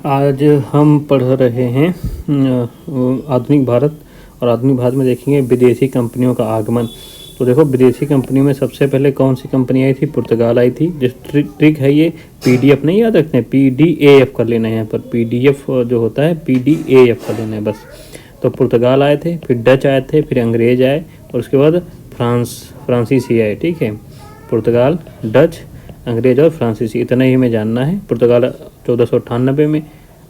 आज हम पढ़ रहे हैं आधुनिक भारत। और आधुनिक भारत में देखेंगे विदेशी कंपनियों का आगमन। तो देखो, विदेशी कंपनियों में सबसे पहले कौन सी कंपनी आई थी? पुर्तगाल आई थी। जिस ट्रिक है ये, पीडीएफ नहीं याद रखते हैं, पीडीएफ कर लेना है। यहाँ पर पीडीएफ जो होता है पीडीएफ कर लेना है बस। तो पुर्तगाल आए थे, फिर डच आए थे, फिर अंग्रेज आए और उसके बाद फ्रांसीसी आए। ठीक है, पुर्तगाल, डच, अंग्रेज और फ्रांसीसी, इतना ही हमें जानना है। पुर्तगाल 1498 में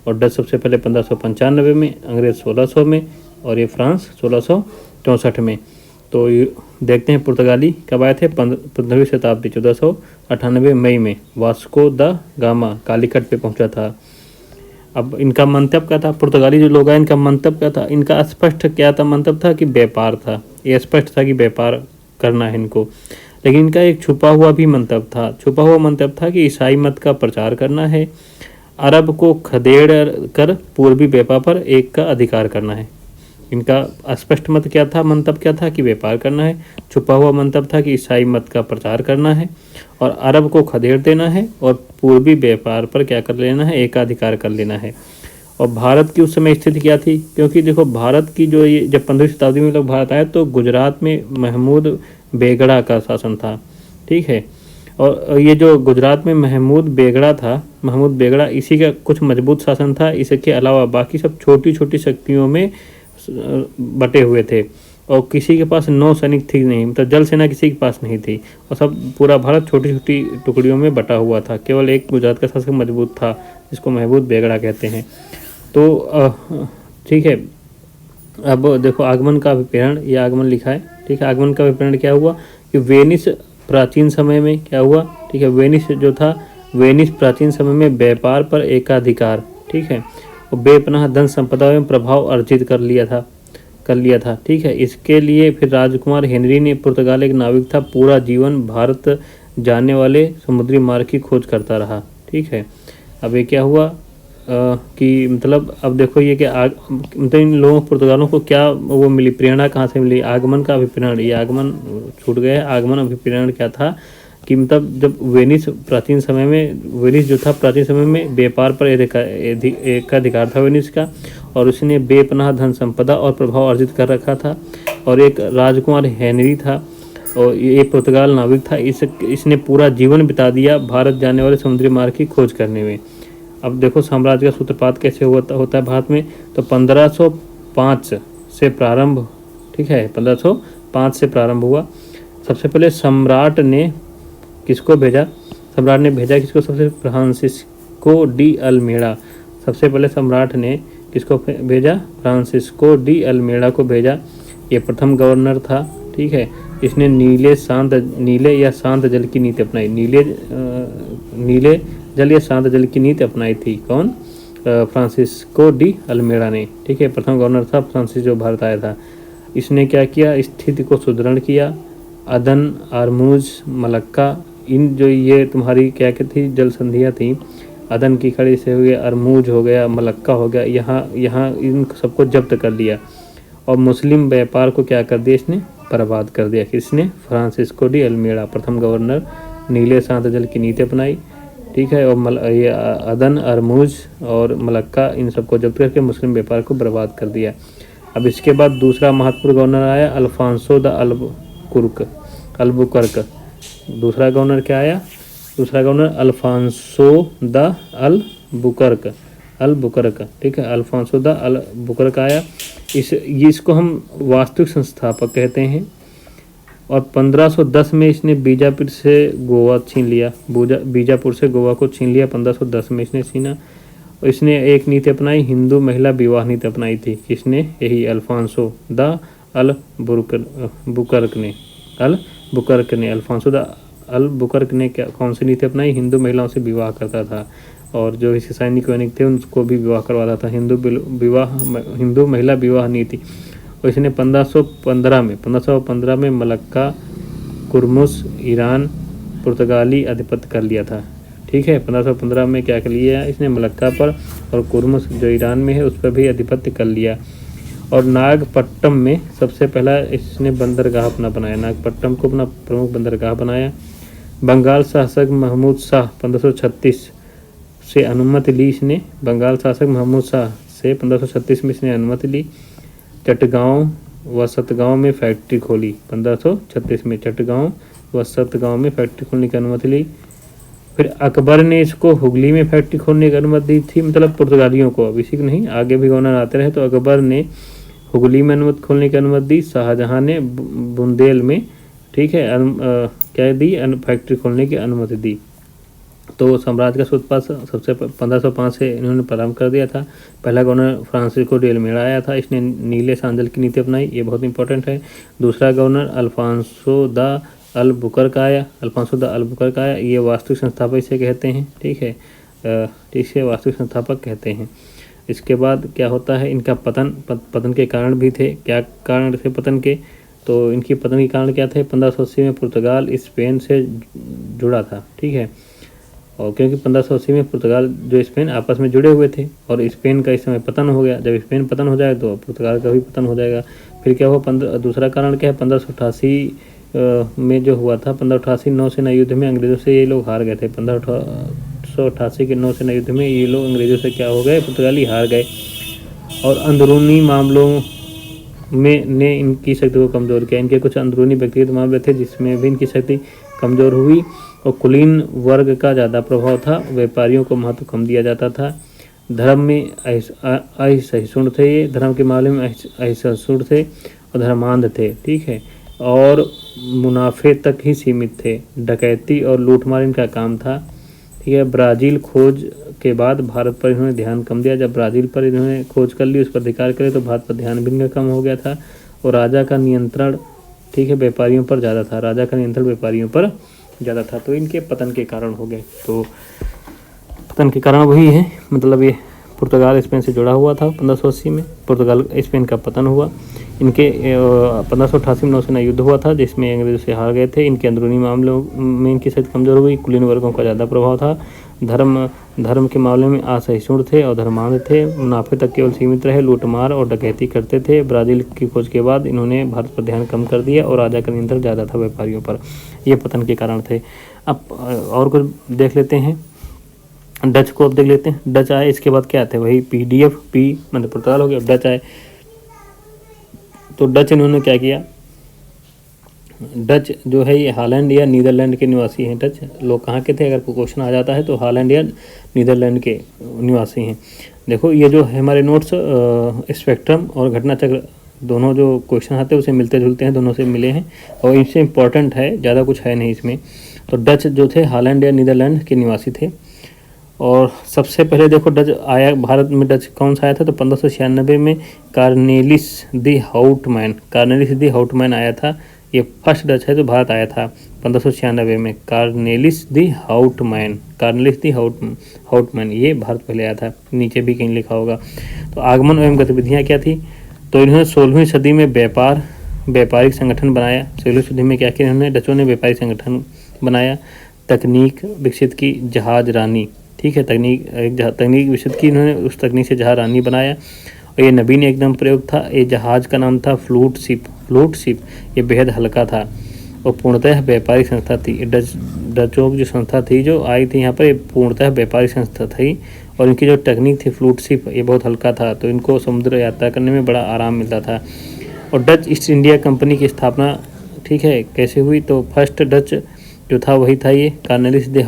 और डच सबसे पहले 1595 में, अंग्रेज 1600 में और ये फ्रांस 1664 में। तो देखते हैं पुर्तगाली कब आए थे। 15वीं शताब्दी 1498 मई में वास्को द गामा कालीकट पे पहुंचा था। अब इनका मंतव्य क्या था? पुर्तगाली जो लोग हैं, इनका मंतव्य क्या था? इनका स्पष्ट क्या था मंतव्य? था कि व्यापार था। ये स्पष्ट था कि व्यापार करना है इनको। लेकिन इनका एक छुपा हुआ भी मंतव्य था। छुपा हुआ मंतव्य था कि ईसाई मत का प्रचार करना है, अरब को खदेड़ कर पूर्वी व्यापार पर एक का अधिकार करना है। इनका स्पष्ट मत क्या था? मंतव्य क्या था? कि व्यापार करना है। छुपा हुआ मंतव्य था कि ईसाई मत का प्रचार करना है और अरब को खदेड़ देना है और पूर्वी व्यापार पर क्या कर लेना है? एकाधिकार कर लेना है। और भारत की उस समय स्थिति क्या थी? क्योंकि देखो, भारत की जो ये जब 15वीं शताब्दी में लोग भारत आए तो गुजरात में महमूद बेगड़ा का शासन था। ठीक है, और ये जो गुजरात में महमूद बेगड़ा इसी का कुछ मजबूत शासन था। इसके अलावा बाकी सब छोटी छोटी शक्तियों में बटे हुए थे और किसी के पास नौ सैनिक थी नहीं, मतलब जल सेना किसी के पास नहीं थी और सब पूरा भारत छोटी छोटी टुकड़ियों में बटा हुआ था। केवल एक गुजरात का शासक मजबूत था, जिसको महमूद बेगड़ा कहते हैं। तो ठीक है, अब देखो आगमन का अभिप्रेरण, ये आगमन लिखा है। ठीक है, आगमन का अभिप्रेरण क्या हुआ कि वेनिस प्राचीन समय में क्या हुआ? ठीक है, वेनिस जो था, वेनिस प्राचीन समय में व्यापार पर एकाधिकार, ठीक है, और बेपनाह धन संपदा एवं प्रभाव अर्जित कर लिया था। ठीक है, इसके लिए फिर राजकुमार हेनरी ने, पुर्तगाल एक नाविक था, पूरा जीवन भारत जाने वाले समुद्री मार्ग की खोज करता रहा। ठीक है, अब ये क्या हुआ कि मतलब अब देखो ये कि मतलब इन लोगों पुर्तगालों को क्या वो मिली, प्रेरणा कहाँ से मिली? आगमन का अभिप्रेरण। ये आगमन छूट गया है। आगमन अभिप्रेरण क्या था कि मतलब जब वेनिस प्राचीन समय में व्यापार पर एकाधिकार था वेनिस का, और उसने बेपनाह धन संपदा और प्रभाव अर्जित कर रखा था। और एक राजकुमार हेनरी था और ये पुर्तगाल नाविक था। इसने पूरा जीवन बिता दिया भारत जाने वाले समुद्री मार्ग की खोज करने में। अब देखो साम्राज्य का सूत्रपात कैसे होता है भारत में। तो 1505 से प्रारंभ, ठीक है, 1505 से प्रारंभ हुआ। सबसे पहले सम्राट ने किसको भेजा? सम्राट ने भेजा किसको? सबसे फ्रांसिस्को डी अल्मेड़ा। सबसे पहले सम्राट ने किसको भेजा? फ्रांसिस्को डी अल्मेड़ा को भेजा। ये प्रथम गवर्नर था। ठीक है, इसने नीले या शांत जल की नीति अपनाई। नीले जल या शांत जल की नीति अपनाई थी। कौन? फ्रांसिस्को डी अल्मेड़ा ने। ठीक है, प्रथम गवर्नर था फ्रांसिस जो भारत आया था। इसने क्या किया? स्थिति को सुदृढ़ किया। अदन, आरमूज, मलक्का, इन जो ये तुम्हारी क्या थी जल संधियाँ थी, अदन की खड़ी से हो गया, अरमूज हो गया, मलक्का हो गया, यहाँ इन सबको जब्त कर लिया और मुस्लिम व्यापार को क्या कर दिया? इसने बर्बाद कर दिया। किसने? फ्रांसिस्को डी अल्मेड़ा, प्रथम गवर्नर। नीले शांत जल की नीति अपनाई। ठीक है, और ये अदन, अरमूज और मलक्का, इन सबको जब्त करके मुस्लिम व्यापार को बर्बाद कर दिया। अब इसके बाद दूसरा महत्वपूर्ण गवर्नर आया, अल्फांसो द अल्बुकर्क। दूसरा गवर्नर क्या आया? दूसरा गवर्नर अल्फांसो द अल्बुकर्क। ठीक है, अल्फांसो द अल्बुकर्क आया। इसको हम वास्तविक संस्थापक कहते हैं। और 1510 में इसने बीजापुर से गोवा छीन लिया। बीजापुर से गोवा को छीन लिया 1510 में इसने छीना। और इसने एक नीति अपनाई, हिंदू महिला विवाह नीति अपनाई थी। किसने? यही अल्फांसो द अल्बुकर्क ने। अल्फांसो द अल्बुकर्क ने कौन सी नीति अपनाई? हिंदू महिलाओं से विवाह करता था और जो इसके सैनिक वैनिक थे उनको भी विवाह करवाता था। हिंदू महिला विवाह नीति। और इसने 1515 में मलक्का, कुर्मुस, ईरान, पुर्तगाली आधिपत्य कर लिया था। ठीक है, 1515 में क्या कर लिया? इसने मलक्का पर और कुर्मुस जो ईरान में है उस पर भी आधिपत्य कर लिया। और नागपट्टम में सबसे पहला इसने बंदरगाह अपना बनाया। नागपट्टम को अपना प्रमुख बंदरगाह बनाया। बंगाल शासक महमूद शाह 1536 से अनुमति ली इसने। बंगाल शासक महमूद शाह से 1536 में इसने अनुमति ली। चटगांव व सतगांव में फैक्ट्री खोली। 1536 में चटगांव व सतगांव में फैक्ट्री खोलने की अनुमति ली। फिर अकबर ने इसको हुगली में फैक्ट्री खोलने की अनुमति दी थी, मतलब पुर्तगालियों को, अब इसी को नहीं, आगे भी गवर्नर आते रहे। तो अकबर ने हुगली में अनुमति खोलने की अनुमति दी। शाहजहां ने बुंदेल में, ठीक है, क्या दी, फैक्ट्री खोलने की अनुमति दी। तो साम्राज्य का सूत्रपात सबसे 1505 से इन्होंने प्रारंभ कर दिया था। पहला गवर्नर फ्रांसिस्को डे अल्मेडा आया था, इसने नीले सांझल की नीति अपनाई, ये बहुत इंपॉर्टेंट है। दूसरा गवर्नर अल्फांसो द अलबुकर्क आया। अल्फांसो द अलबुकर्क आया, ये वास्तविक संस्थापक इसे कहते हैं, ठीक है, इसे वास्तविक संस्थापक कहते हैं। इसके बाद क्या होता है, इनका पतन के कारण भी थे। क्या कारण थे पतन के, तो इनकी पतन के कारण क्या थे, 1580 में पुर्तगाल स्पेन से जुड़ा था, ठीक है, और क्योंकि 1580 में पुर्तगाल जो स्पेन आपस में जुड़े हुए थे और स्पेन का इस समय पतन हो गया। जब स्पेन पतन हो जाए तो पुर्तगाल का भी पतन हो जाएगा। फिर क्या हुआ, दूसरा कारण क्या है, 1588 में जो हुआ था, 1588 नौसेना युद्ध में अंग्रेज़ों से ये लोग हार गए थे। 1588 के नौसेना युद्ध में ये लोग अंग्रेज़ों से क्या हो गए, पुर्तगाली हार गए। और अंदरूनी मामलों में ने इनकी शक्ति को कमज़ोर किया। इनके कुछ अंदरूनी व्यक्तिगत मामले थे जिसमें भी इनकी शक्ति कमज़ोर हुई। और कुलीन वर्ग का ज़्यादा प्रभाव था, व्यापारियों को महत्व कम दिया जाता था। धर्म में असहिष्णु थे, ये धर्म के मामले में असहिष्णु थे और धर्मांध थे, ठीक है, और मुनाफे तक ही सीमित थे। डकैती और लूटमार इनका काम था, ठीक है। ब्राज़ील खोज के बाद भारत पर इन्होंने ध्यान कम दिया। जब ब्राज़ील पर इन्होंने खोज कर ली, उस पर अधिकार करे, तो भारत पर ध्यान भी इनका कम हो गया था। और राजा का नियंत्रण, ठीक है, व्यापारियों पर ज़्यादा था। राजा का नियंत्रण व्यापारियों पर ज़्यादा था, तो इनके पतन के कारण हो गए। तो पतन के कारण वही है, मतलब ये पुर्तगाल स्पेन से जुड़ा हुआ था। 1580 में पुर्तगाल स्पेन का पतन हुआ। इनके 1588 में नौसेना युद्ध हुआ था जिसमें अंग्रेजों से हार गए थे। इनके अंदरूनी मामलों में इनकी शक्ति कमज़ोर हुई। कुलीन वर्गों का ज़्यादा प्रभाव था। धर्म के मामले में असहिष्णु थे और धर्मांध थे। मुनाफे तक केवल सीमित रहे। लूटमार और डकैती करते थे। ब्राज़ील की खोज के बाद इन्होंने भारत पर ध्यान कम कर दिया और राजा का नियंत्रण ज़्यादा था व्यापारियों पर। ये पतन के कारण थे। अब और कुछ देख लेते हैं, डच को अब देख लेते हैं। डच आए, इसके बाद क्या आते हैं, वही PDF मतलब पुर्तगाल हो गया। डच आए, तो डच इन्होंने क्या किया, डच जो है ये हॉलैंड या नीदरलैंड के निवासी हैं। डच लोग कहाँ के थे, अगर कोई क्वेश्चन आ जाता है तो हॉलैंड या नीदरलैंड के निवासी हैं। देखो ये जो है हमारे नोट्स, स्पेक्ट्रम और घटना चक्र दोनों जो क्वेश्चन आते हैं उसे मिलते जुलते हैं, दोनों से मिले हैं और इनसे इम्पॉर्टेंट है, ज़्यादा कुछ है नहीं इसमें। तो डच जो थे हॉलैंड या नीदरलैंड के निवासी थे। और सबसे पहले देखो डच आया भारत में। डच कौन सा आया था, तो 1596 में कार्नेलिस दी हाउटमैन आया था। ये फर्स्ट डच है जो भारत आया था 1596 में। कार्नेलिस दी हाउटमैन ये भारत पहले आया था, नीचे भी कहीं लिखा होगा। तो आगमन एवं गतिविधियाँ क्या थी, तो इन्होंने 16वीं सदी में व्यापारिक संगठन बनाया। 16वीं सदी में क्या किया इन्होंने, डचों ने व्यापारिक संगठन बनाया। तकनीक विकसित की, जहाज रानी, ठीक है, तकनीक विकसित की इन्होंने, उस तकनीक से जहाज रानी बनाया। और ये नवीन एकदम प्रयोग था। ये जहाज़ का नाम था फ्लूट शिप। ये बेहद हल्का था और पूर्णतः व्यापारिक संस्था थी। डचों की जो संस्था थी जो आई थी यहाँ पर, ये पूर्णतः व्यापारिक संस्था थी। और इनकी जो टेक्निक थी फ्लूट शिप, ये बहुत हल्का था, तो इनको समुद्र यात्रा करने में बड़ा आराम मिलता था। और डच ईस्ट इंडिया कंपनी की स्थापना, ठीक है, कैसे हुई, तो फर्स्ट डच जो था वही था ये कार्नेलिस डी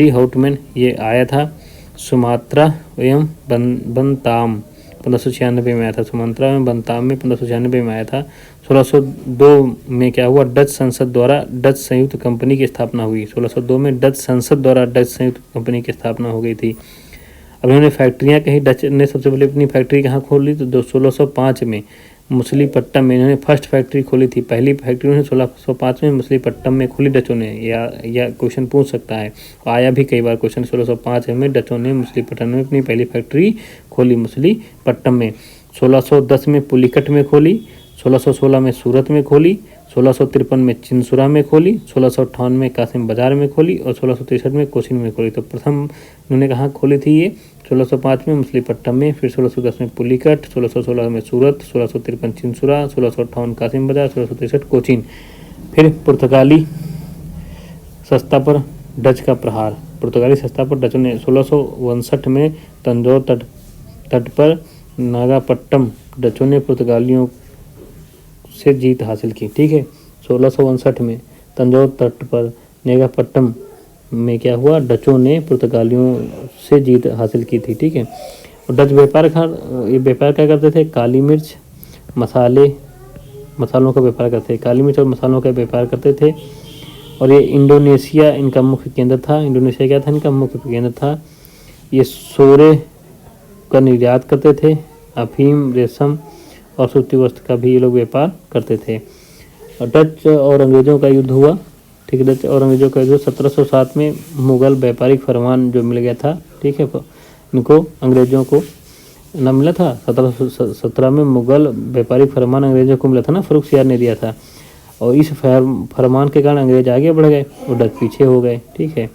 हाउटमैन। ये आया था सुमात्रा एवं बनताम 1596 में आया था। सुमात्रा एवं बनताम में 1596 में आया था। 1602 में क्या हुआ, डच संसद द्वारा डच संयुक्त कंपनी की स्थापना हुई। 1602 में डच संसद द्वारा डच संयुक्त कंपनी की स्थापना हो गई थी। अब इन्होंने फैक्ट्रियाँ कहीं, डच ने सबसे पहले अपनी फैक्ट्री कहाँ खोल ली, तो 1605 में मछलीपट्टनम में इन्होंने फर्स्ट फैक्ट्री खोली थी। पहली फैक्ट्री उन्होंने 1605 में मछलीपट्टनम में खोली डचों ने। या क्वेश्चन पूछ सकता है, आया भी कई बार क्वेश्चन। 1605 में डचों ने मछलीपट्टनम में अपनी पहली फैक्ट्री खोली मछलीपट्टनम में। 1610 में पुलिकट में खोली। 1616 में सूरत में खोली। 1653 में चिंसुरा में खोली। 1658 में कासिम बाजार में खोली और 1663 में कोचिन में खोली। तो प्रथम इन्होंने कहाँ खोली थी ये, 1605 में मछलीपट्टनम में, फिर 1610 में पुलिकट, 1616 में सूरत, 1653 चिंसुरा, 1658 कासिम बाजार, 1663 कोचिन। फिर पुर्तगाली सत्ता पर डच का प्रहार। पुर्तगाली सत्ता पर डचों ने 1659 में तंजौर तट पर नागापट्टम डचों ने पुर्तगालियों से जीत हासिल की। ठीक है, 1659 में तंजौर तट पर नागापट्टम में क्या हुआ, डचों ने पुर्तगालियों से जीत हासिल की थी। ठीक है, और डच व्यापार क्या करते थे, काली मिर्च मसालों का व्यापार करते थे, काली मिर्च और मसालों का व्यापार करते थे। और ये इंडोनेशिया इनका मुख्य केंद्र था। इंडोनेशिया क्या था, इनका मुख्य केंद्र था। ये सोरे का निर्यात करते थे, अफीम, रेशम और सूती वस्त्र का भी ये लोग व्यापार करते थे। और डच और अंग्रेज़ों का युद्ध हुआ। ठीक है, डच और अंग्रेज़ों का युद्ध 1707 में मुगल व्यापारिक फरमान जो मिल गया था। ठीक है, इनको अंग्रेज़ों को ना मिला था, 1717 में मुगल व्यापारिक फरमान अंग्रेज़ों को मिला था ना, फर्रुखसियार ने दिया था। और इस फरमान के कारण अंग्रेज आगे बढ़ गए और डच पीछे हो गए। ठीक है,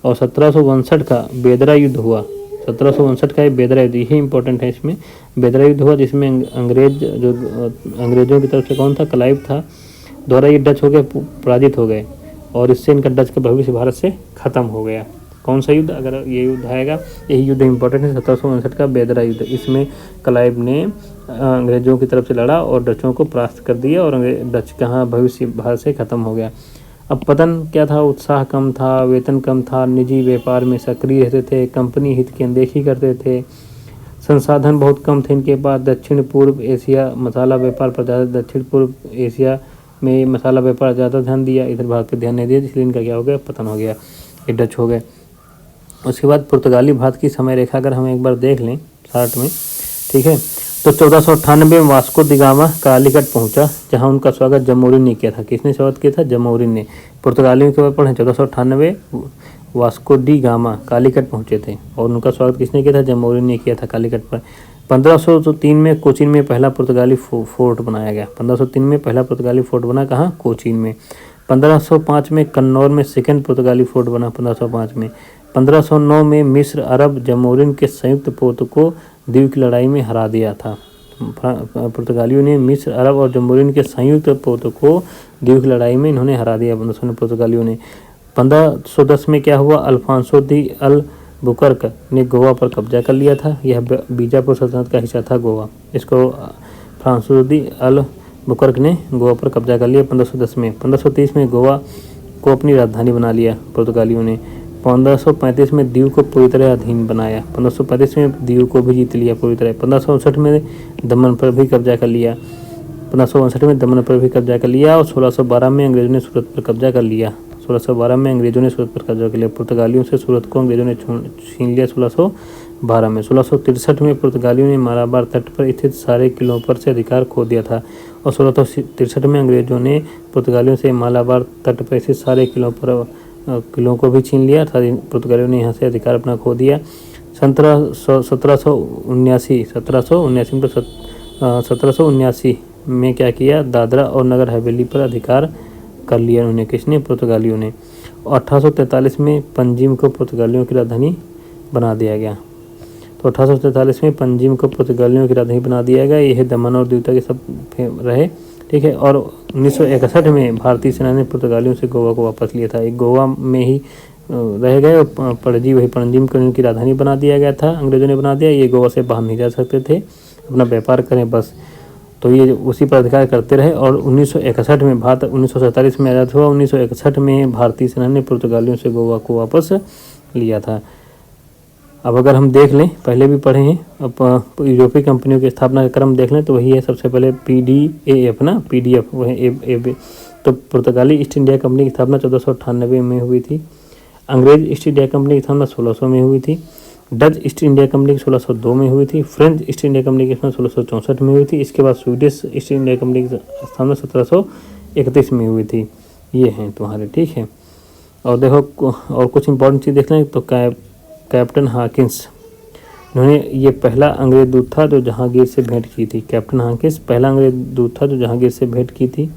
और 1759 का बेदरा युद्ध हुआ। 1759 का ये बेदरा युद्ध, यही इंपॉर्टेंट है इसमें। बेदरा युद्ध हुआ जिसमें अंग्रेजों की तरफ से कौन था, क्लाइव था, द्वारा ये डच हो गए, पराजित हो गए और इससे इनका डच का भविष्य भारत से खत्म हो गया। कौन सा युद्ध, अगर ये युद्ध आएगा, यही युद्ध इंपॉर्टेंट है, 1759 का बेदरा युद्ध। इसमें क्लाइव ने अंग्रेजों की तरफ से लड़ा और डचों को परास्त कर दिया और डच का भविष्य भारत से खत्म हो गया। अब पतन क्या था, उत्साह कम था, वेतन कम था, निजी व्यापार में सक्रिय रहते थे, कंपनी हित की अनदेखी करते थे, संसाधन बहुत कम थे इनके पास। दक्षिण पूर्व एशिया मसाला व्यापार पर ज़्यादा, दक्षिण पूर्व एशिया में मसाला व्यापार ज़्यादा ध्यान दिया, इधर भारत पर ध्यान नहीं दिया, इसलिए इनका क्या हो गया, पतन हो गया, ये डच हो गए। उसके बाद पुर्तगाली भारत की समय रेखा अगर हम एक बार देख लें चार्ट में, ठीक है, तो 1498 में वास्को दी गामा कालीकट पहुंचा, जहां उनका स्वागत जमोरिन ने किया था। किसने स्वागत किया था, जमोरिन ने। पुर्तगालियों के बाद पढ़े 1498 वास्को डी गामा कालीकट पहुंचे थे और उनका स्वागत किसने किया था, जमोरिन ने किया था कालीकट पर। 1503 में कोचीन में पहला पुर्तगाली फोर्ट बनाया गया। 1503 में पहला पुर्तगाली फोर्ट बना, कहाँ, कोचीन में। 1505 में कन्नौर में सेकेंड पुर्तगाली फोर्ट बना, 1505 में। 1509 में मिस्र अरब जमोरिन के संयुक्त पोत को द्वीप की लड़ाई में हरा दिया था। पुर्तगालियों ने मिस्र अरब और जमोरिन के संयुक्त पोत को द्वीप की लड़ाई में इन्होंने हरा दिया, पुर्तगालियों ने। 1510 में क्या हुआ, अल्फांसो दी अल बुकर्क ने गोवा पर कब्जा कर लिया था। यह बीजापुर सल्तनत का हिस्सा था गोवा, इसको फ्रांसो दी अल बुकर्क ने गोवा पर कब्जा कर लिया 1510 में। 1530 में गोवा को अपनी राजधानी बना लिया पुर्तगालियों ने। 1535 में दीव को पूरी तरह अधीन बनाया। 1535 में दीव को भी जीत लिया पूरी तरह। 1559 में दमन पर भी कब्जा कर लिया। 1559 में दमन पर भी कब्जा कर लिया और 1612 में अंग्रेजों ने सूरत पर कब्जा कर लिया। 1612 में अंग्रेजों ने सूरत पर कब्जा कर लिया। पुर्तगालियों से सूरत को अंग्रेजों ने छीन लिया 1612 में। 1663 में पुर्तगालियों ने मालाबार तट पर स्थित सारे किलों पर से अधिकार खो दिया था और 1663 में अंग्रेजों ने पुर्तगालियों से मालाबार तट पर स्थित सारे किलों को भी छीन लिया। पुर्तगालियों ने यहाँ से अधिकार अपना खो दिया। 1779 में क्या किया, दादरा और नगर हवेली पर अधिकार कर लिया उन्होंने, किसने, पुर्तगालियों ने। 1843 में पंजिम को पुर्तगालियों की राजधानी बना दिया गया। तो 1843 में पंजिम को पुर्तगालियों की राजधानी बना दिया गया। यह दमन और दीव तक सब रहे, ठीक है। और 1961 में भारतीय सेना ने पुर्तगालियों से गोवा को वापस लिया था। एक गोवा में ही रह गए और पंजिम को उनकी राजधानी बना दिया गया था, अंग्रेजों ने बना दिया। ये गोवा से बाहर नहीं जा सकते थे, अपना व्यापार करें बस, तो ये उसी पर अधिकार करते रहे। और 1961 में भारत 1947 में आज़ाद हुआ। 1961 में भारतीय सेना ने पुर्तगालियों से गोवा को वापस लिया था। अब अगर हम देख लें, पहले भी पढ़े हैं, अब यूरोपीय कंपनियों की स्थापना का क्रम देख लें तो वही है। सबसे पहले PDAF ना, PDF वह तो पुर्तगाली ईस्ट इंडिया कंपनी की स्थापना 1498 में हुई थी। अंग्रेज ईस्ट इंडिया कंपनी की स्थापना 1600 में हुई थी। डच ईस्ट इंडिया कंपनी की 1602 में हुई थी। फ्रेंच ईस्ट इंडिया कंपनी की स्थापना 1664 में हुई थी। इसके बाद स्वीडिश ईस्ट इंडिया कंपनी की स्थापना 1731 में हुई थी। ये हैं तुम्हारे, ठीक है। और देखो और कुछ इंपॉर्टेंट चीज़ देख लें तो कैप्टन हाकिंस, इन्होंने ये पहला अंग्रेज दूत था जो जहांगीर से भेंट की थी। कैप्टन हाकिंस पहला अंग्रेज दूत था जो जहांगीर से भेंट की थी,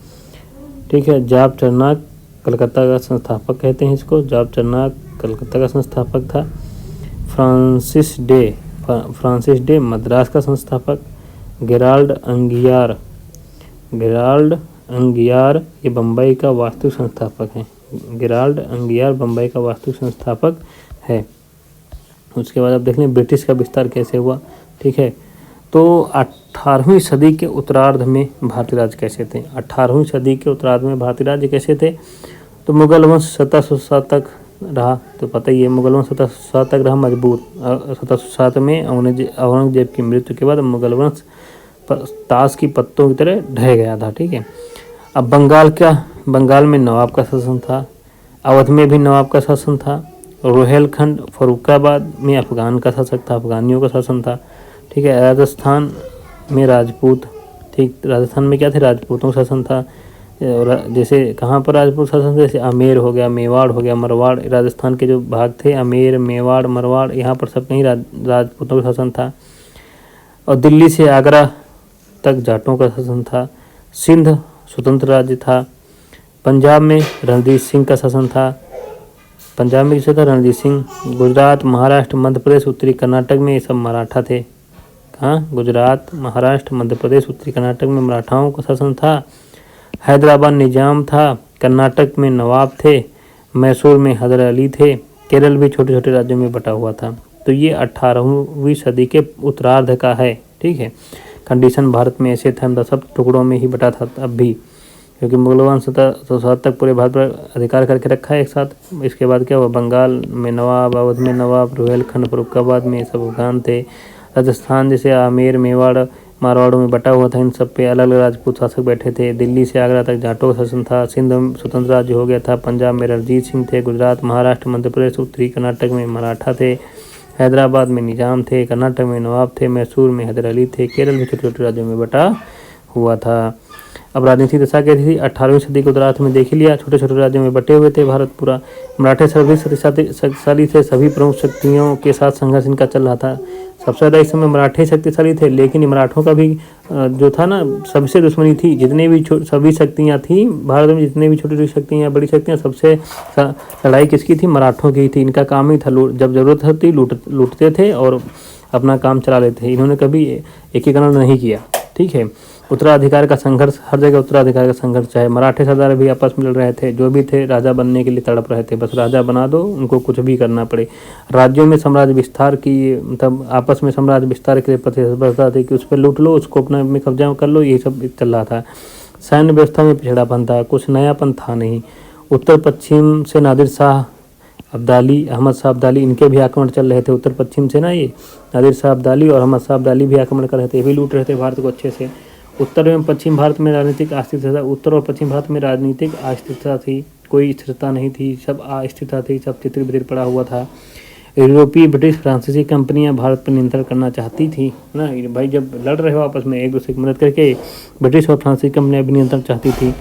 ठीक है। जाब चरनाक कलकत्ता का संस्थापक कहते हैं इसको, जाब चरनाक कलकत्ता का संस्थापक था। फ्रांसिस डे मद्रास का संस्थापक। गेराल्ड अंगियार ये बम्बई का वास्तु संस्थापक हैं। गेराल्ड अंगियार बम्बई का वास्तु संस्थापक है। उसके बाद आप देख लें ब्रिटिश का विस्तार कैसे हुआ, ठीक है। तो 18वीं सदी के उत्तरार्ध में भारतीय राज्य कैसे थे, 18वीं सदी के उत्तरार्ध में भारतीय राज्य कैसे थे। तो मुगल वंश 1707 तक रहा, तो पता ही है मुगल वंश 1707 तक रहा मजबूत। 1707 में औरंगजेब की मृत्यु के बाद मुगल वंश ताश की पत्तों की तरह ढह गया था, ठीक है। अब बंगाल में नवाब का शासन था, अवध में भी नवाब का शासन था, रोहेलखंड फर्रुखाबाद में अफगान का शासक था, अफगानियों का शासन था, ठीक है। राजस्थान में राजपूत, ठीक, राजस्थान में क्या थे, राजपूतों का शासन था। और जैसे कहाँ पर राजपूत शासन थे, जैसे आमेर हो गया, मेवाड़ हो गया, मरवाड़, राजस्थान के जो भाग थे आमेर, मेवाड़, मरवाड़, यहाँ पर सब कहीं राजपूतों का शासन था। और दिल्ली से आगरा तक जाटों का शासन था। सिंध स्वतंत्र राज्य था। पंजाब में रणजीत सिंह का शासन था, पंजाब में किसे था, रणजीत सिंह। गुजरात, महाराष्ट्र, मध्य प्रदेश, उत्तरी कर्नाटक में ये सब मराठा थे। कहाँ, गुजरात, महाराष्ट्र, मध्य प्रदेश, उत्तरी कर्नाटक में मराठाओं का शासन था। हैदराबाद निजाम था, कर्नाटक में नवाब थे, मैसूर में हैदर अली थे, केरल भी छोटे छोटे राज्यों में बटा हुआ था। तो ये 18वीं सदी के उत्तरार्ध का है, ठीक है। कंडीशन भारत में ऐसे था, सब टुकड़ों में ही बटा था अब भी, क्योंकि मुगल वंश 1707 तक पूरे भारत पर अधिकार करके रखा है एक साथ। इसके बाद क्या हुआ, बंगाल में नवाब, अवध में नवाब, रोहेलखंड फर्रुखाबाद में सब अफगान थे। राजस्थान जैसे आमेर, मेवाड़, मारवाड़ों में बटा हुआ था, इन सब पे अलग अलग राजपूत शासक बैठे थे। दिल्ली से आगरा तक जाटों का शासन था। सिंध स्वतंत्र राज्य हो गया था। पंजाब में रणजीत सिंह थे। गुजरात, महाराष्ट्र, मध्य प्रदेश, उत्तरी कर्नाटक में मराठा थे। हैदराबाद में निजाम थे। कर्नाटक में नवाब थे। मैसूर में हैदर अली थे। केरल भी छोटे छोटे राज्यों में बटा हुआ था। अब राजनीतिक दशा कैसी थी, 18वीं सदी के उत्तरार्ध में देख लिया, छोटे छोटे राज्यों में बटे हुए थे भारत पूरा। मराठे सर्वाधिक शक्तिशाली थे, सभी प्रमुख शक्तियों के साथ संघर्ष इनका चल रहा था। सबसे ज़्यादा इस समय मराठे शक्तिशाली थे, लेकिन मराठों का भी जो था ना, सबसे दुश्मनी थी। जितने भी सभी शक्तियाँ थी भारत में, जितने भी छोटी छोटी शक्तियाँ, बड़ी शक्तियाँ, सबसे लड़ाई किसकी थी, मराठों की थी। इनका काम ही था, जब जरूरत होती लूटते थे और अपना काम चला लेते थे। इन्होंने कभी एकीकरण नहीं किया, ठीक है। उत्तराधिकार का संघर्ष, हर जगह उत्तराधिकार का संघर्ष, चाहे मराठे सरदार भी आपस में लड़ रहे थे, जो भी थे राजा बनने के लिए तड़प रहे थे, बस राजा बना दो, उनको कुछ भी करना पड़े। राज्यों में साम्राज्य विस्तार की, मतलब आपस में साम्राज्य विस्तार के लिए प्रतिस्पर्धा थी कि उस पर लूट लो, उसको अपने में कब्जा कर लो, ये सब चल रहा था। सैन्य व्यवस्था में पिछड़ापन था, कुछ नयापन था नहीं। उत्तर पश्चिम से नादिर शाह अब्दाली, अहमद शाह अब्दाली, इनके भी आक्रमण चल रहे थे उत्तर पश्चिम से ना, ये नादिर शाह अब्दाली और अहमद शाह अब्दाली भी आक्रमण कर रहे थे, ये भी लूट रहे थे भारत को अच्छे से। उत्तर एवं पश्चिम भारत में राजनीतिक अस्थिरता, उत्तर और पश्चिम भारत में राजनीतिक अस्थिरता थी, कोई स्थिरता नहीं थी, सब अस्थिरता थी, सब तितर बितर पड़ा हुआ था। यूरोपीय, ब्रिटिश, फ्रांसीसी कंपनियां भारत पर नियंत्रण करना चाहती थी ना भाई, जब लड़ रहे हो आपस में एक दूसरे की मदद करके, ब्रिटिश और फ्रांसीसी कंपनियां भी नियंत्रण चाहती थी।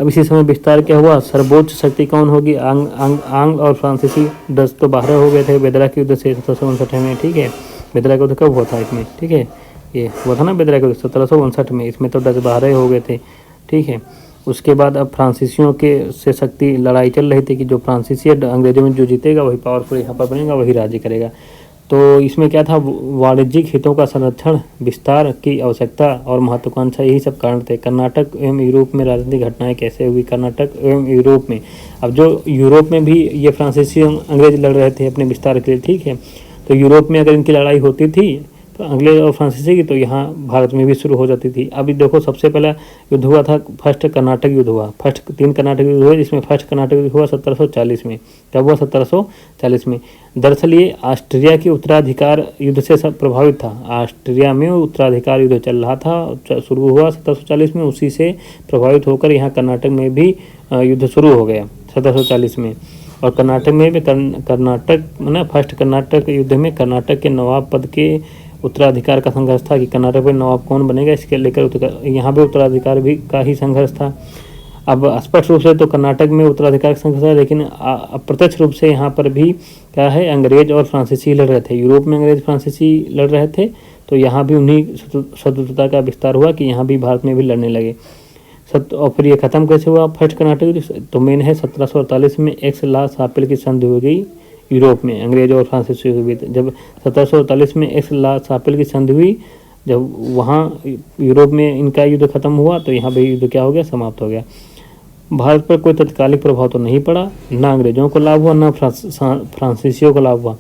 अब इसी समय विस्तार क्या हुआ, सर्वोच्च शक्ति कौन होगी, आंग्ल और फ्रांसीसी 10 तो बाहर हो गए थे बेदरा के युद्ध से 1759 में, ठीक है। बेदरा का युद्ध कब हुआ था इसमें, ठीक है, ये हुआ था ना बेदरा का 1759 में, इसमें तो 10 बाहर हो गए थे, ठीक है। उसके बाद अब फ्रांसीसियों के से शक्ति लड़ाई चल रही थी कि जो फ्रांसीसी अंग्रेजों में जो जीतेगा वही पावरफुल यहाँ पर बनेगा, वही राज्य करेगा। तो इसमें क्या था, वाणिज्यिक हितों का संरक्षण, विस्तार की आवश्यकता और महत्वाकांक्षा, यही सब कारण थे। कर्नाटक एवं यूरोप में राजनीतिक घटनाएं कैसे हुई, कर्नाटक एवं यूरोप में, अब जो यूरोप में भी ये फ्रांसीसी अंग्रेज लड़ रहे थे अपने विस्तार के लिए, ठीक है। तो यूरोप में अगर इनकी लड़ाई होती थी तो अंग्रेज और फ्रांसीसी की, तो यहाँ भारत में भी शुरू हो जाती थी। अभी देखो सबसे पहला युद्ध हुआ था, फर्स्ट कर्नाटक युद्ध हुआ, फर्स्ट 3 कर्नाटक युद्ध हुए, जिसमें फर्स्ट कर्नाटक युद्ध हुआ 1740 में। कब हुआ, 1740 में। दरअसल ये ऑस्ट्रिया के उत्तराधिकार युद्ध से सब प्रभावित था। ऑस्ट्रिया में उत्तराधिकार युद्ध चल रहा था, शुरू हुआ 1740 में, उसी से प्रभावित होकर यहाँ कर्नाटक में भी युद्ध शुरू हो गया 1740 में। और कर्नाटक में भी कर्नाटक ना, फर्स्ट कर्नाटक युद्ध में कर्नाटक के नवाब पद के उत्तराधिकार का संघर्ष था कि कर्नाटक में नवाब कौन बनेगा, इसके लेकर यहाँ पे उत्तराधिकार भी का ही संघर्ष था। अब स्पष्ट रूप से तो कर्नाटक में उत्तराधिकार का संघर्ष है, लेकिन अप्रत्यक्ष रूप से यहाँ पर भी क्या है, अंग्रेज और फ्रांसीसी लड़ रहे थे। यूरोप में अंग्रेज फ्रांसीसी लड़ रहे थे, तो यहाँ भी उन्हीं शत्रुता का विस्तार हुआ कि यहाँ भी भारत में भी लड़ने लगे। और फिर ये खत्म कैसे हुआ फर्स्ट कर्नाटक, तो मेन है 1748 में एक्स ला सापेल की संधि हो गई यूरोप में, अंग्रेज और फ्रांसीसी के बीच। जब 1748 में एक्स ला सापेल की संधि हुई, जब वहाँ यूरोप में इनका युद्ध खत्म हुआ, तो यहाँ भी युद्ध क्या हो गया, समाप्त हो गया। भारत पर कोई तत्कालिक प्रभाव तो नहीं पड़ा, ना अंग्रेजों को लाभ हुआ, ना फ्रांसीसियों को लाभ हुआ।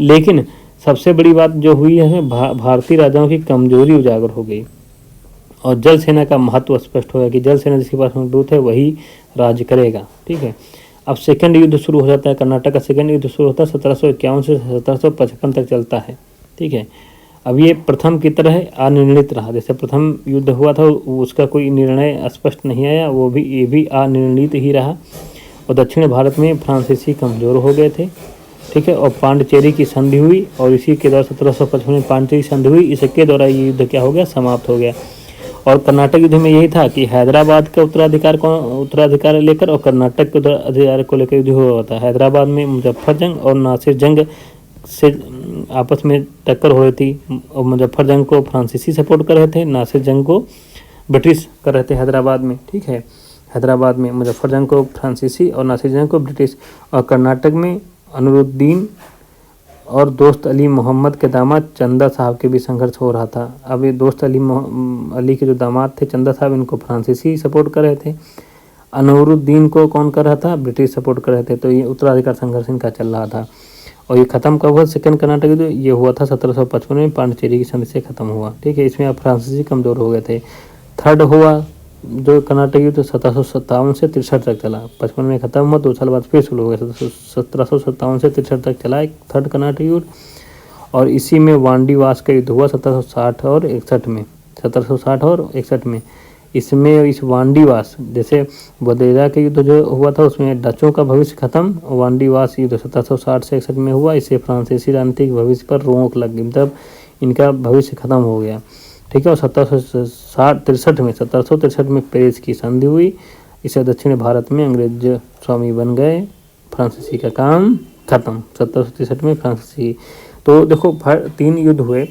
लेकिन सबसे बड़ी बात जो हुई है, भारतीय राजाओं की कमजोरी उजागर हो गई और जल सेना का महत्व स्पष्ट हो गया कि जल सेना जिसके पास मजबूत है वही राज्य करेगा। ठीक है, अब सेकंड युद्ध शुरू हो जाता है। कर्नाटक का सेकंड युद्ध शुरू होता है 1751 से 1755 तक चलता है। ठीक है, अब ये प्रथम की तरह अनिर्णित रहा। जैसे प्रथम युद्ध हुआ था उसका कोई निर्णय स्पष्ट नहीं आया, ये भी अनिर्णित ही रहा। और दक्षिण भारत में फ्रांसीसी कमजोर हो गए थे। ठीक है, और पांडिचेरी की संधि हुई और इसी के द्वारा 1755 में पांडिचेरी संधि हुई। इसके द्वारा ये युद्ध क्या हो गया, समाप्त हो गया। और कर्नाटक युद्ध में यही था कि हैदराबाद का उत्तराधिकार लेकर और कर्नाटक के उत्तराधिकार को लेकर युद्ध हुआ था। हैदराबाद में मुजफ्फर जंग और नासिर जंग से आपस में टक्कर हो रही थी और मुजफ्फर जंग को फ्रांसीसी सपोर्ट कर रहे थे, नासिर जंग को ब्रिटिश कर रहे थे हैदराबाद में। ठीक है, हैदराबाद में मुजफ्फर जंग को फ्रांसीसी और नासिर जंग को ब्रिटिश। और कर्नाटक में अनरुद्दीन और दोस्त अली मोहम्मद के दामाद चंदा साहब के भी संघर्ष हो रहा था। अब ये दोस्त अली के जो दामाद थे चंदा साहब, इनको फ्रांसीसी सपोर्ट कर रहे थे। अनरुद्दीन को कौन कर रहा था, ब्रिटिश सपोर्ट कर रहे थे। तो ये उत्तराधिकार संघर्ष इनका चल रहा था। और ये खत्म कब हुआ, सेकंड कर्नाटक युद्ध ये हुआ था 1755 में, पांडिचेरी की संधि से खत्म हुआ। ठीक है, इसमें अब फ्रांसीसी कमजोर हो गए थे। थर्ड हुआ जो कर्नाटक युद्ध 1757 से 63 तक चला। 55 में खत्म हुआ, 2 साल बाद फिर शुरू हो गया। 1757 से 63 तक चला एक थर्ड कर्नाटक युद्ध। और इसी में वांडीवास का युद्ध हुआ 1760 और 61 में। 1760 और 61 में इसमें इस वांडीवास, जैसे बदेरा के युद्ध जो हुआ था उसमें डचों का भविष्य खत्म, वांडीवास युद्ध 1760 से 61 में हुआ। इससे फ्रांसीसी राजनीतिक भविष्य पर रोक लग गई, मतलब इनका भविष्य खत्म हो गया। ठीक है, और 1763 में पेरिस की संधि हुई। इससे दक्षिण भारत में अंग्रेज स्वामी बन गए, फ्रांसीसी का काम खत्म। 1763 में फ्रांसीसी। तो देखो 3 युद्ध हुए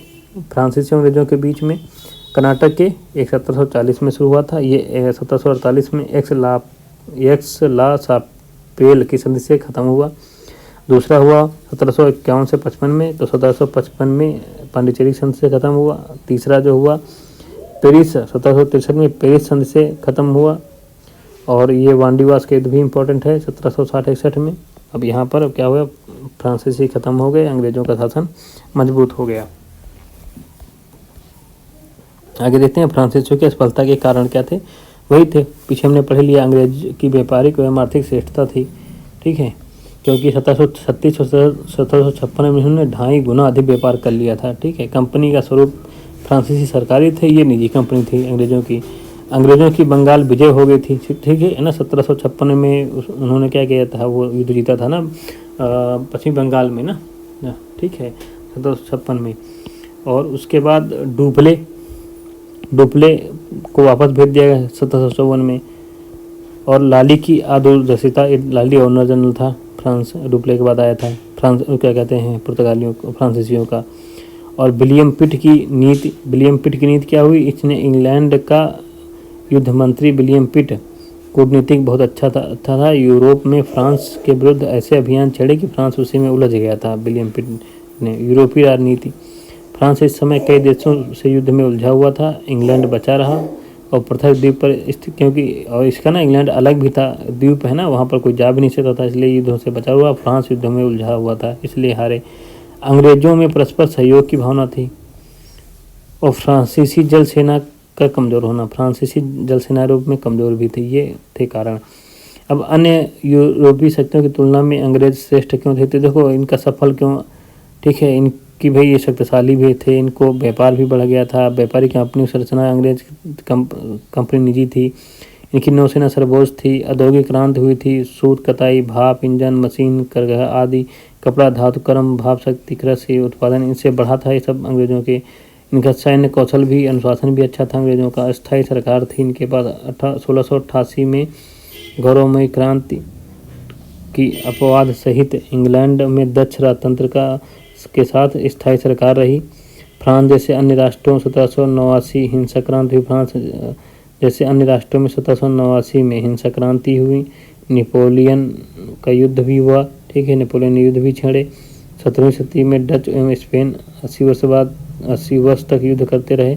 फ्रांसीसी और अंग्रेजों के बीच में। कर्नाटक के एक 1740 में शुरू हुआ था, ये 1748 में एक्स ला सापेल की संधि से खत्म हुआ। दूसरा हुआ 1751 से 55 में, तो 1755 में पांडिचेरी संधि से खत्म हुआ। तीसरा जो हुआ पेरिस 1763 में पेरिस संधि से खत्म हुआ। और ये वांडीवास के युद्ध भी इम्पोर्टेंट है 1760-61 में। अब यहाँ पर क्या हुआ, फ्रांसीसी खत्म हो गए, अंग्रेजों का शासन मजबूत हो गया। आगे देखते हैं फ्रांसीसियों की असफलता के कारण क्या थे। वही थे पीछे हमने पढ़ लिया, अंग्रेज की व्यापारिक एवं आर्थिक श्रेष्ठता थी। ठीक है, क्योंकि 1736 और 1756 में उन्होंने 2.5 गुना अधिक व्यापार कर लिया था। ठीक है, कंपनी का स्वरूप फ्रांसीसी सरकारी थे, ये निजी कंपनी थी अंग्रेजों की बंगाल विजय हो गई थी। ठीक है ना, 1756 में उन्होंने क्या किया था, वो युद्ध जीता था ना पश्चिमी बंगाल में ना। ठीक है, 1756 में। और उसके बाद डुप्ले को वापस भेज दिया गया 1754 में। और लाली की आदूरदर्शिता, लाली गवर्नर जनरल था फ्रांस, डुप्ले के बाद आया था क्या कहते हैं फ्रांसीसियों का। और विलियम पिट की नीति क्या हुई, इसने इंग्लैंड का युद्ध मंत्री विलियम पिट कूटनीतिक बहुत अच्छा था। यूरोप में फ्रांस के विरुद्ध ऐसे अभियान छेड़े कि फ्रांस उसी में उलझ गया था। विलियम पिट ने यूरोपीय राजनीति, फ्रांस इस समय कई देशों से युद्ध में उलझा हुआ था, इंग्लैंड बचा रहा। और पृथक द्वीप पर स्थित, क्योंकि और इसका ना इंग्लैंड अलग भी था, द्वीप है ना, वहाँ पर कोई जा भी नहीं सकता था, इसलिए युद्धों से बचा हुआ। फ्रांस युद्धों में उलझा हुआ था, इसलिए हारे। अंग्रेजों में परस्पर सहयोग की भावना थी। और फ्रांसीसी जल सेना का कमज़ोर होना, फ्रांसीसी जल सेना रूप में कमज़ोर भी थी, ये थे कारण। अब अन्य यूरोपीय शक्तियों की तुलना में अंग्रेज श्रेष्ठ क्यों थे, तो देखो इनका सफल क्यों। ठीक है, कि भाई ये शक्तिशाली भी थे, इनको व्यापार भी बढ़ गया था, व्यापारिक कंपनी संरचना अंग्रेज कंपनी निजी थी, इनकी नौसेना सर्वोच्च थी, औद्योगिक क्रांति हुई थी, सूत कताई, भाप इंजन, मशीन, करघा आदि, कपड़ा, धातु कर्म, भाप शक्ति, कृषि उत्पादन इनसे बढ़ा था ये सब अंग्रेजों के। इनका सैन्य कौशल भी, अनुशासन भी अच्छा था अंग्रेजों का। अस्थायी सरकार थी इनके पास। 1688 में गौरवमयी क्रांति की अपवाद सहित इंग्लैंड में दक्ष राजतंत्र के साथ स्थायी सरकार रही। फ्रांस जैसे अन्य राष्ट्रों 1789 हिंसक क्रांति हुई। फ्रांस जैसे अन्य राष्ट्रों में 1789 में हिंसक क्रांति हुई। नेपोलियन का युद्ध भी हुआ। ठीक है, नेपोलियन युद्ध भी छेड़े। 17वीं शताब्दी में डच एवं स्पेन 80 वर्ष तक युद्ध करते रहे।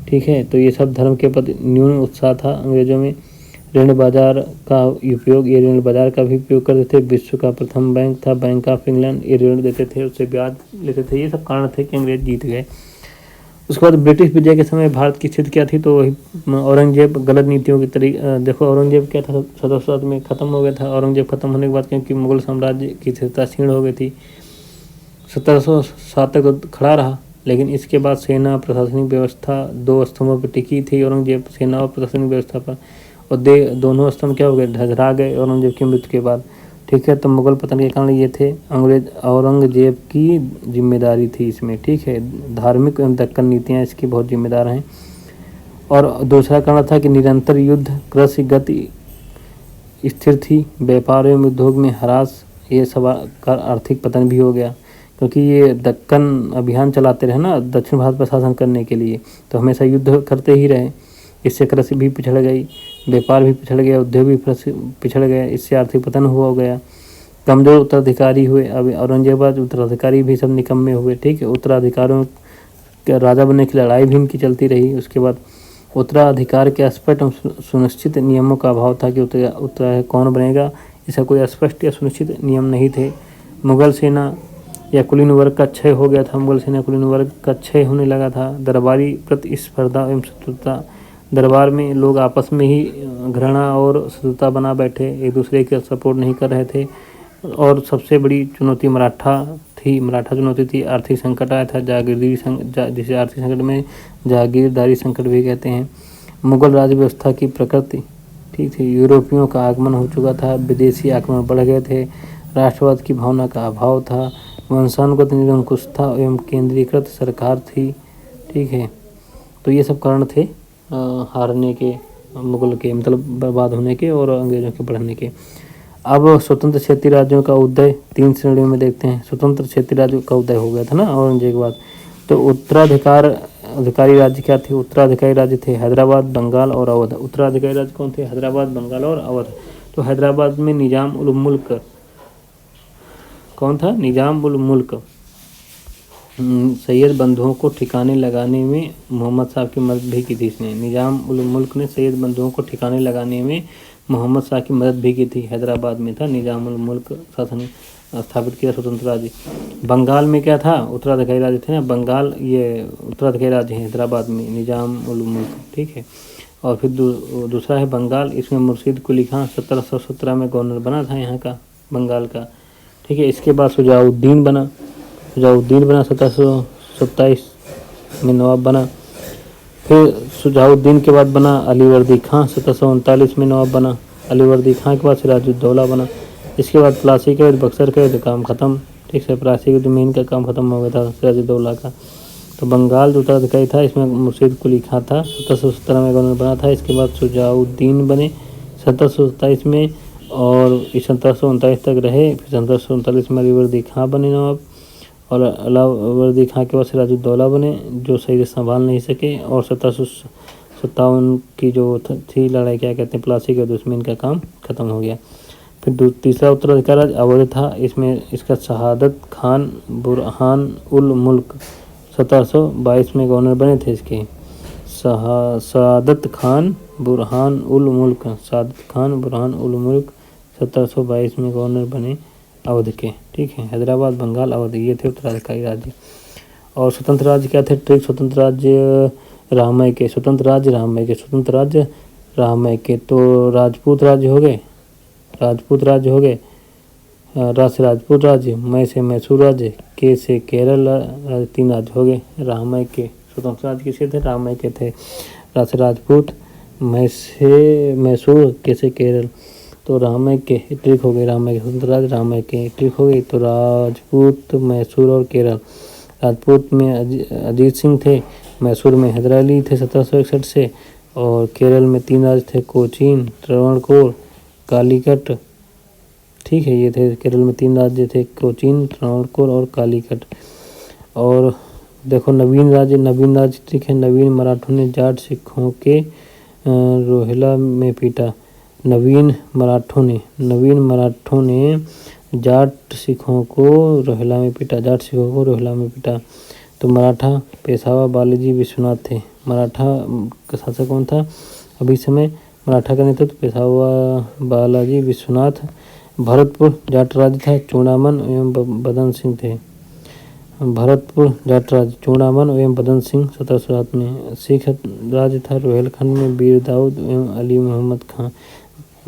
ठीक है, तो ये सब धर्म के प्रति न्यून उत्साह था अंग्रेजों में। ऋण बाजार का उपयोग, ये ऋण बाजार का भी उपयोग करते थे। विश्व का प्रथम बैंक था बैंक ऑफ इंग्लैंड, ये ऋण देते थे, उससे ब्याज लेते थे। ये सब कारण थे कि अंग्रेज जीत गए। उसके बाद ब्रिटिश विजय के समय भारत की स्थिति क्या थी, तो वही औरंगजेब गलत नीतियों की देखो औरंगजेब क्या था, 1700 में ख़त्म हो गया था। औरंगजेब ख़त्म होने के बाद क्योंकि मुगल साम्राज्य की स्थिरता क्षीण हो गई थी, 1707 तक तो खड़ा रहा, लेकिन इसके बाद सेना प्रशासनिक व्यवस्था दो स्तंभों पर टिकी थी। औरंगजेब सेना और प्रशासनिक व्यवस्था पर, और दोनों स्तंभ क्या हो गए, ढहरा गए औरंगजेब की मृत्यु के बाद। ठीक है, तो मुगल पतन के कारण ये थे, औरंगजेब की जिम्मेदारी थी इसमें। ठीक है, धार्मिक एवं दक्कन नीतियाँ इसकी बहुत जिम्मेदार हैं। और दूसरा कारण था कि निरंतर युद्ध, कृषि गति स्थिर थी, व्यापार एवं उद्योग में ह्रास, ये सब का आर्थिक पतन भी हो गया, क्योंकि ये दक्कन अभियान चलाते रहे ना दक्षिण भारत पर शासन करने के लिए, तो हमेशा युद्ध करते ही रहे। इससे कृषि भी पिछड़ गई, व्यापार भी पिछड़ गया, उद्योग भी पिछड़ गया, इससे आर्थिक पतन हो गया। कमजोर उत्तराधिकारी हुए, अब औरंगजेब उत्तराधिकारी भी सब निकम्मे हुए। ठीक है, उत्तराधिकारियों के राजा बनने की लड़ाई भी इनकी चलती रही। उसके बाद उत्तराधिकार के स्पष्ट सुनिश्चित नियमों का अभाव था कि उत्तराधिकारी कौन बनेगा, इसका कोई स्पष्ट या सुनिश्चित नियम नहीं थे। मुगल सेना या कुलीन वर्ग का क्षय हो गया था, मुगल सेना कुलीन वर्ग का क्षय होने लगा था। दरबारी प्रतिस्पर्धा एवं शत्रुता, दरबार में लोग आपस में ही घृणा और शत्रुता बना बैठे, एक दूसरे के सपोर्ट नहीं कर रहे थे। और सबसे बड़ी चुनौती मराठा चुनौती थी। आर्थिक संकट आया था, जिसे आर्थिक संकट में जागीरदारी संकट भी कहते हैं। मुगल राज्य व्यवस्था की प्रकृति ठीक थी, यूरोपियों का आगमन हो चुका था, विदेशी आक्रमण बढ़ गए थे, राष्ट्रवाद की भावना का अभाव था, वंशानुगत निरंकुश था एवं केंद्रीकृत सरकार थी। ठीक है, तो ये सब कारण थे हारने के, मुगल के मतलब बर्बाद होने के और अंग्रेजों के बढ़ने के। अब स्वतंत्र क्षेत्रीय राज्यों का उदय 3 श्रेणियों में देखते हैं। स्वतंत्र क्षेत्रीय राज्यों का उदय हो गया था ना औरंगजेब के बाद। तो उत्तराधिकारी राज्य क्या थे, उत्तराधिकारी राज्य थे हैदराबाद, बंगाल और अवध। उत्तराधिकारी राज्य कौन थे, हैदराबाद, बंगाल और अवध। तो हैदराबाद में निजाम उल मुल्क कौन था, निजाम उल मुल्क सैयद बंधुओं को ठिकाने लगाने में मोहम्मद साहब की मदद भी की थी इसने। निजाम उल मुल्क ने सैयद बंधुओं को ठिकाने लगाने में मोहम्मद शाह की मदद भी की थी। हैदराबाद में था निजाम उल मुल्क शासन स्थापित किया स्वतंत्र राज्य। बंगाल में क्या था, उत्तराधिकारी राज्य थे ना, बंगाल ये उत्तराधिकारी राज्य है हैदराबाद में निजाम उल मुल्क। ठीक है, और फिर दूसरा है बंगाल, इसमें मुर्शीद कुली खां 1717 में गवर्नर बना था यहाँ का बंगाल का। ठीक है, इसके बाद शुजाउद्दीन बना 1727 में नवाब बना। फिर शुजाउद्दीन के बाद बना अलीवर्दी खां, 1739 में नवाब बना। अलीवर्दी खां के बाद सिराजुद्दौला बना। इसके बाद प्लासी के बाद बक्सर के काम ख़त्म। ठीक है, प्लासी के ज़मीन का काम ख़त्म हो गया था सिराजुद्दौला का। तो बंगाल जो उत्तराधिकारी था इसमें मुर्शीद कुली खां था, 1717 में गवर्नर बना था। इसके बाद शुजाउद्दीन बने 1727 में और 1739 तक रहे। फिर 1739 में अलीवर्दी खां बने नवाब, और अलावर्दी खां के बाद सिराजुद्दौला बने जो सही से संभाल नहीं सके। और 1757 की जो थी लड़ाई, क्या कहते हैं, प्लासी के दुश्मन का काम खत्म हो गया। फिर तीसरा उत्तराधिकारी अवध था, इसमें इसका शहादत खान बुरहान उल मुल्क 1722 में गवर्नर बने थे इसके। शहादत खान बुरहान उल मुल्क 1722 में गवर्नर बने अवध के। ठीक है, हैदराबाद, बंगाल, अवध ये थे उत्तराधिकारी राज्य। और स्वतंत्र राज्य क्या थे, ट्रिक स्वतंत्र राज्य रामय के, स्वतंत्र राज्य रामय के। तो राजपूत राज्य हो गए, राजपूत राज्य, रा से राजपूत राज्य, मैं से मैसूर राज्य, के से केरल राज्य, 3 राज्य हो गए रामय के। स्वतंत्र राज्य किसे थे, रामय के थे। रा से राजपूत, मैं से मैसूर, के से केरल। तो रामय के ट्रिक हो गई, रामय के स्वतंत्र राज्य रामय के ट्रिक हो गई। तो राजपूत, मैसूर और केरल। राजपूत में अजीत सिंह थे, मैसूर में हैदर अली थे 1761 से, और केरल में 3 राज्य थे, कोचीन, त्रावणकोर, कालीकट। ठीक है, ये थे केरल में 3 राज्य थे, कोचीन, त्रावणकोर और कालीकट। और देखो नवीन राज्य ठीक है, नवीन मराठों ने जाट सिखों के रोहिला में पीटा। नवीन मराठों ने जाट सिखों को रोहिला में पीटा। तो मराठा पेशवा बालाजी विश्वनाथ थे। मराठा का शासक कौन था अभी समय, मराठा का नेतृत्व पेशवा बालाजी विश्वनाथ। भरतपुर जाट राज्य था, चूड़ामन एवं बदन सिंह थे। भरतपुर जाट राज्य, चूड़ामन एवं बदन सिंह 1707 में। सिख राज्य था, रोहिलखंड में बीर दाऊद एवं अली मोहम्मद खां।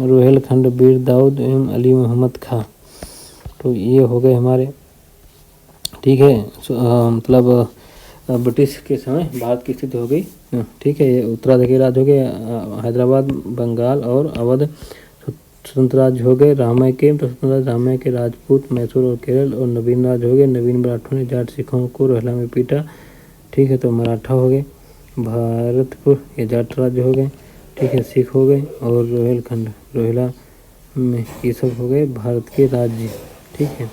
रोहिलखंड, बीर दाऊद एवं अली मोहम्मद खां। तो ये हो गए हमारे, ठीक है। मतलब ब्रिटिश के समय भारत की स्थिति हो गई, ठीक है। ये उत्तराधिकारी राज्य हो गए हैदराबाद, बंगाल और अवध। स्वतंत्र राज्य हो गए रामय के, तो स्वतंत्र राज्य रामय के राजपूत, मैसूर और केरल। और नवीन राज्य हो गए, नवीन मराठों ने जाट सिखों को रोहिला में पीटा, ठीक है। तो मराठा हो गए। भरतपुर ये जाट राज्य हो गए, ठीक है, सिख हो गए। और रोहिलखंड, रोहिला में ये सब हो गए भारत के राज्य, ठीक है।